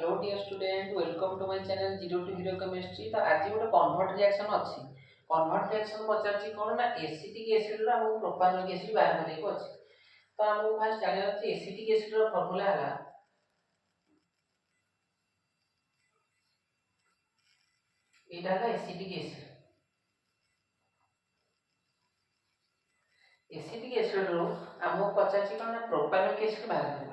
Hello dear student, welcome to my channel Zero to Hero Chemistry। तो आज गोटे convert reaction अछि। Convert reaction पचारछि कोन ना एसिटिक एसिड रो हम प्रोपानोइक एसिड बाहर करैको अछि। तो हम फर्स्ट जानिया अछि एसिटिक एसिड रो फार्मूला हला एटा का एसिटिक एसिड। एसिटिक एसिड रो हम पचारछि कोन ना प्रोपानोइक एसिड बाहर करबा।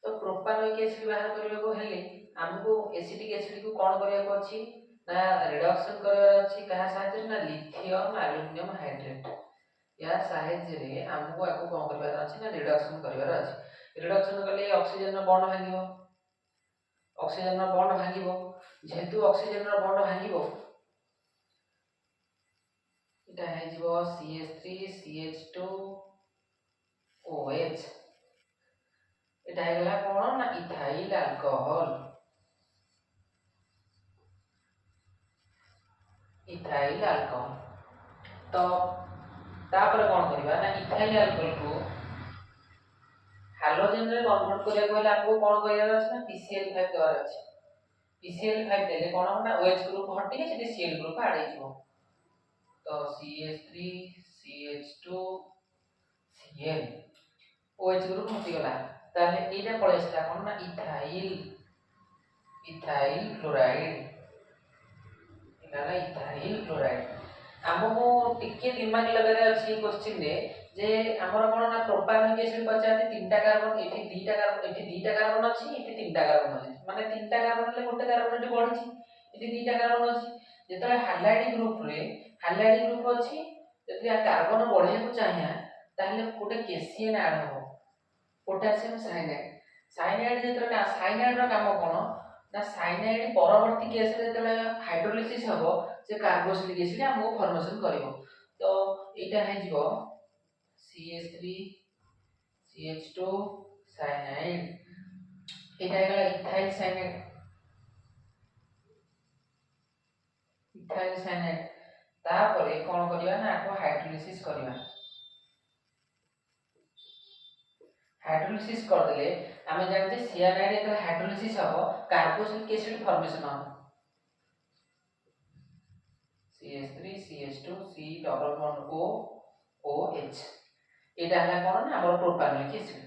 तो प्रोपानोइक एसिड बाहर करबा को हेले हमको एसिटिक एसिड को कोन करिया को अछि ना रिडक्शन करबार अछि कहा साहाय्य ना लिथियम एल्युमिनियम हाइड्रेट या साहाय्य रे हमको आको कोन करबार अछि ना रिडक्शन करबार अछि। रिडक्शन कले ऑक्सीजन रो बॉन्ड भांगिबो। ऑक्सीजन रो बॉन्ड भांगिबो जेहेतु ऑक्सीजन रो बॉन्ड भांगिबो एटा हे जिवो CH3 CH2 OH एटा हे गला कोन ना इथाइल अल्कोहल। इथाइल अल्कोहल तो तापर कोन करबा ना इथाइल अल्कोहल को हाइड्रोजन रे कन्वर्ट करिया कहले आपको कोन करिया अछि ना PCl5 देवार अछि। PCl5 देले कोन हो ना OH ग्रुप हटि के सेठी Cl ग्रुप ऐड हिजो। तो CH3 CH2 Cl OH group हटि गला ताले एटा पळेसला कोन ना इथाइल क्लोराइड एटा इथाइल क्लोराइड। हमको टिके दिमाग लगारे अछि क्वेश्चन रे जे हमर कोन ना प्रोपानोइक एसिड पचाते तीनटा कार्बन एठी दुईटा कार्बन अछि एठी तीनटा कार्बन अछि माने तीनटा कार्बन ले गोटे कार्बन एठी बढ़िछि एठी दुईटा कार्बन अछि जेतले हालाइड ग्रुप अछि जति कार्बन बढ़िया को चाहिया ताहले गोटे केसीएन ऐड हो पोटेशियम साइनाइड जेतले साइनाइड रो काम कोन ना साइनाइड परवर्ती केस रे जेतले हाइड्रोलिसिस हबो से कार्बोक्सिलिक एसिड हमको फॉर्मेशन करिवो। तो एटा हे जिवो CH3 CH2 साइनाइड एटा गला इथाइल साइनाइड तापरे कोन करिया ना आपको हाइड्रोलिसिस करिया। हाइड्रोलिसिस कर देले हमें जानते सियानाइड एकर हाइड्रोलिसिस हबो कार्बोक्सिलिक एसिड फॉर्मेशन हो CH3 CH2 C double bond O OH एटा हला कोन ना हमर प्रोपानोइक एसिड।